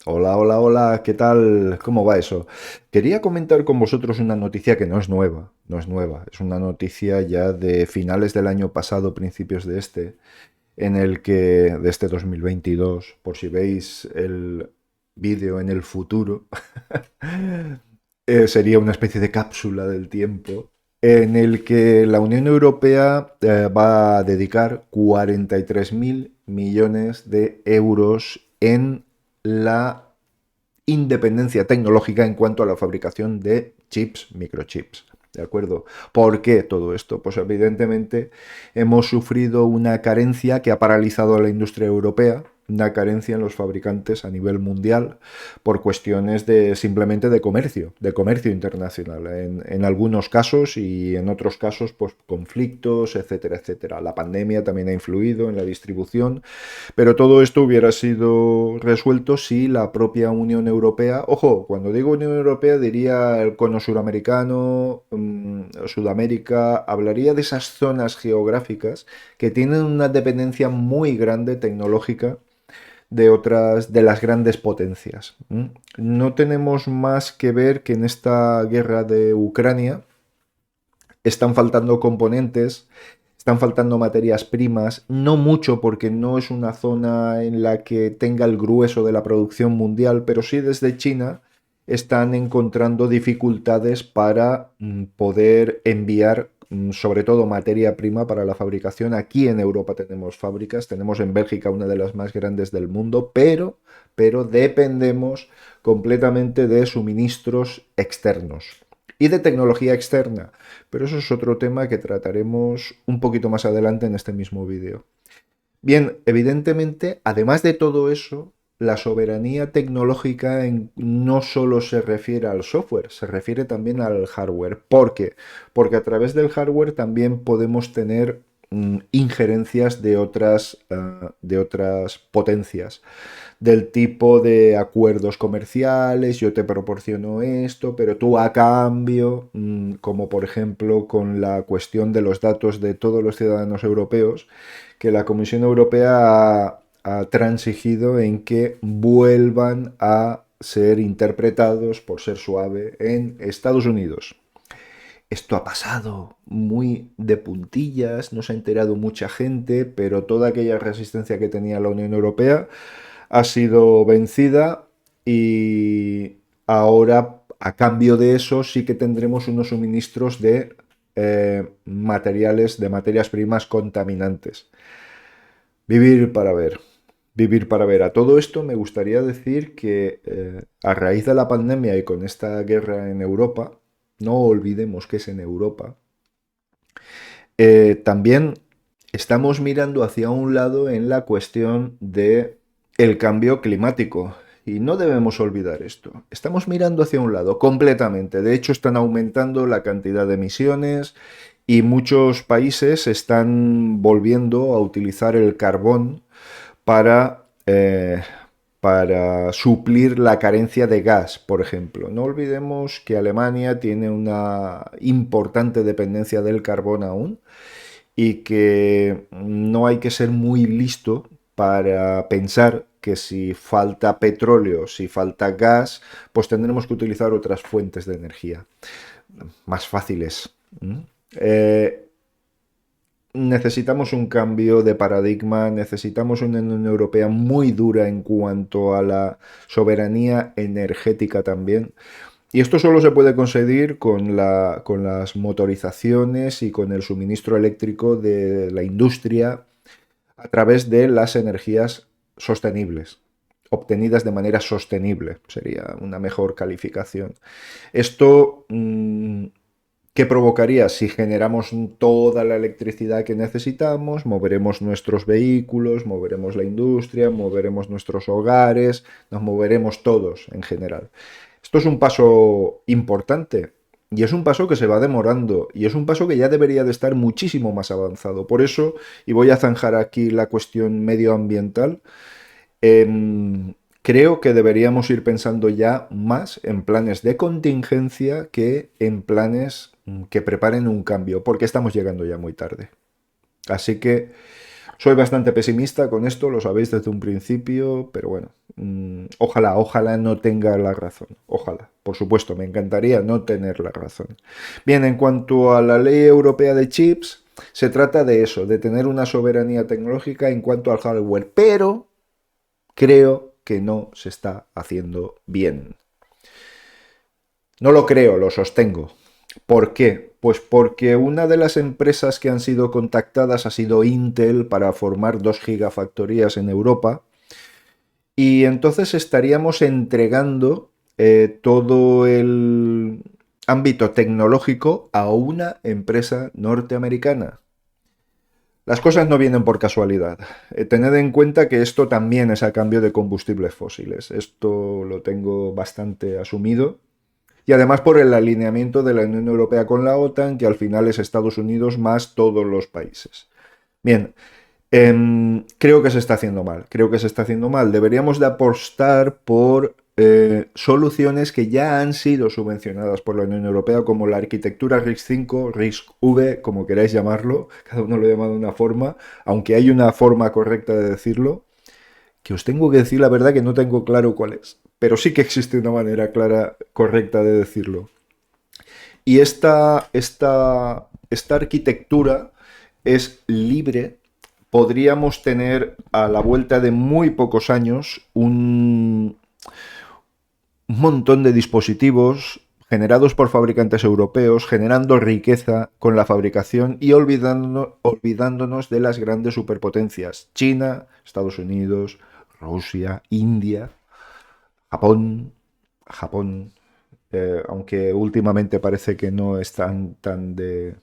Hola, hola, hola, ¿qué tal? ¿Cómo va eso? Quería comentar con vosotros una noticia que no es nueva, no es nueva, es una noticia ya de finales del año pasado, principios de en el que, de este 2022, por si veis el vídeo en el futuro, sería una especie de cápsula del tiempo en el que la Unión Europea va a dedicar 43.000 millones de euros en la independencia tecnológica en cuanto a la fabricación de chips, microchips. ¿De acuerdo? ¿Por qué todo esto? Pues evidentemente hemos sufrido una carencia que ha paralizado a la industria europea, una carencia en los fabricantes a nivel mundial por cuestiones de simplemente de comercio internacional, en algunos casos y en otros casos pues conflictos, etcétera, etcétera. La pandemia también ha influido en la distribución, pero todo esto hubiera sido resuelto si la propia Unión Europea, ojo, cuando digo Unión Europea diría el cono suramericano, Sudamérica, hablaría de esas zonas geográficas que tienen una dependencia muy grande tecnológica de otras de las grandes potencias. No tenemos más que ver que en esta guerra de Ucrania están faltando componentes, están faltando materias primas, no mucho porque no es una zona en la que tenga el grueso de la producción mundial, pero sí desde China están encontrando dificultades para poder enviar sobre todo materia prima para la fabricación. Aquí en Europa tenemos fábricas, tenemos en Bélgica una de las más grandes del mundo, pero dependemos completamente de suministros externos y de tecnología externa. Pero eso es otro tema que trataremos un poquito más adelante en este mismo vídeo. Bien, evidentemente, además de todo eso, la soberanía tecnológica no solo se refiere al software, se refiere también al hardware. ¿Por qué? Porque a través del hardware también podemos tener injerencias de otras potencias, del tipo de acuerdos comerciales, yo te proporciono esto, pero tú a cambio, como por ejemplo con la cuestión de los datos de todos los ciudadanos europeos, que la Comisión Europea ha transigido en que vuelvan a ser interpretados, por ser suave, en Estados Unidos. Esto ha pasado muy de puntillas, no se ha enterado mucha gente, pero toda aquella resistencia que tenía la Unión Europea ha sido vencida y ahora, a cambio de eso, sí que tendremos unos suministros de materiales, de materias primas contaminantes. Vivir para ver. Vivir para ver. A todo esto me gustaría decir que a raíz de la pandemia y con esta guerra en Europa, no olvidemos que es en Europa, también estamos mirando hacia un lado en la cuestión de el cambio climático. Y no debemos olvidar esto. Estamos mirando hacia un lado completamente. De hecho, están aumentando la cantidad de emisiones y muchos países están volviendo a utilizar el carbón para, para suplir la carencia de gas, por ejemplo. No olvidemos que Alemania tiene una importante dependencia del carbón aún y que no hay que ser muy listo para pensar que si falta petróleo, si falta gas, pues tendremos que utilizar otras fuentes de energía más fáciles. ¿Mm? Eh, Necesitamos un cambio de paradigma, necesitamos una Unión Europea muy dura en cuanto a la soberanía energética también. Y esto solo se puede conseguir con las motorizaciones y con el suministro eléctrico de la industria a través de las energías sostenibles, obtenidas de manera sostenible, sería una mejor calificación. Esto, ¿qué provocaría? Si generamos toda la electricidad que necesitamos, moveremos nuestros vehículos, moveremos la industria, moveremos nuestros hogares, nos moveremos todos en general. Esto es un paso importante y es un paso que se va demorando y es un paso que ya debería de estar muchísimo más avanzado. Por eso, y voy a zanjar aquí la cuestión medioambiental, creo que deberíamos ir pensando ya más en planes de contingencia que en planes que preparen un cambio, porque estamos llegando ya muy tarde. Así que soy bastante pesimista con esto, lo sabéis desde un principio, pero bueno, Ojalá no tenga la razón. Ojalá, por supuesto, me encantaría no tener la razón. Bien, en cuanto a la ley europea de chips, se trata de eso, de tener una soberanía tecnológica en cuanto al hardware, pero creo que no se está haciendo bien. No lo creo, lo sostengo. ¿Por qué? Pues porque una de las empresas que han sido contactadas ha sido Intel para formar 2 gigafactorías en Europa. Y entonces estaríamos entregando todo el ámbito tecnológico a una empresa norteamericana. Las cosas no vienen por casualidad. Tened en cuenta que esto también es a cambio de combustibles fósiles. Esto lo tengo bastante asumido. Y además por el alineamiento de la Unión Europea con la OTAN, que al final es Estados Unidos más todos los países. Bien, creo que se está haciendo mal. Creo que se está haciendo mal. Deberíamos de apostar por soluciones que ya han sido subvencionadas por la Unión Europea, como la arquitectura RISC-V, RISC-V, como queráis llamarlo. Cada uno lo llama de una forma, aunque hay una forma correcta de decirlo, que os tengo que decir la verdad que no tengo claro cuál es. Pero sí que existe una manera clara, correcta de decirlo. Y esta arquitectura es libre. Podríamos tener a la vuelta de muy pocos años un montón de dispositivos generados por fabricantes europeos, generando riqueza con la fabricación y olvidándonos de las grandes superpotencias: China, Estados Unidos, Rusia, India, Japón, Japón, aunque últimamente parece que no están tan de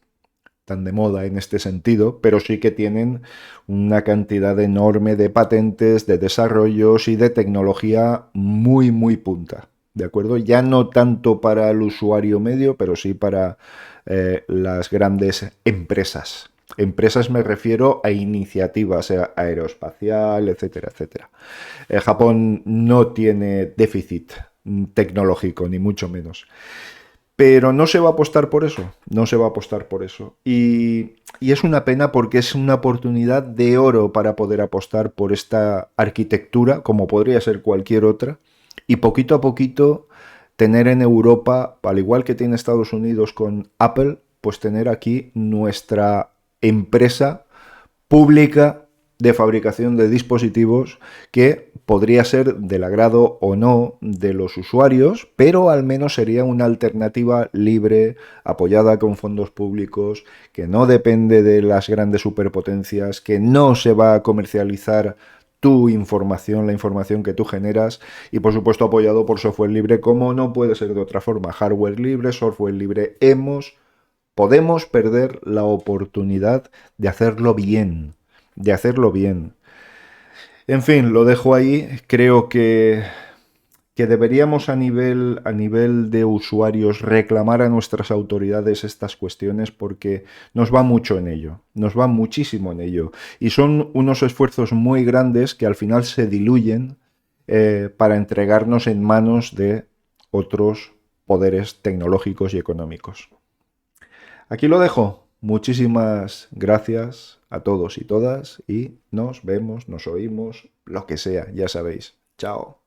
moda en este sentido, pero sí que tienen una cantidad enorme de patentes, de desarrollos y de tecnología muy punta, ¿de acuerdo? Ya no tanto para el usuario medio, pero sí para las grandes empresas. Empresas me refiero a iniciativas aeroespacial, etcétera, etcétera. Japón no tiene déficit tecnológico, ni mucho menos. Pero no se va a apostar por eso, no se va a apostar por eso. Y es una pena porque es una oportunidad de oro para poder apostar por esta arquitectura, como podría ser cualquier otra, y poquito a poquito tener en Europa, al igual que tiene Estados Unidos con Apple, pues tener aquí nuestra empresa pública de fabricación de dispositivos que podría ser del agrado o no de los usuarios, pero al menos sería una alternativa libre, apoyada con fondos públicos, que no depende de las grandes superpotencias, que no se va a comercializar tu información, la información que tú generas, y por supuesto apoyado por software libre, como no puede ser de otra forma. Hardware libre, software libre. Podemos perder la oportunidad de hacerlo bien, de hacerlo bien. En fin, lo dejo ahí. Creo que deberíamos a nivel de usuarios reclamar a nuestras autoridades estas cuestiones, porque nos va mucho en ello, nos va muchísimo en ello. Y son unos esfuerzos muy grandes que al final se diluyen para entregarnos en manos de otros poderes tecnológicos y económicos. Aquí lo dejo. Muchísimas gracias a todos y todas y nos vemos, nos oímos, lo que sea, ya sabéis. Chao.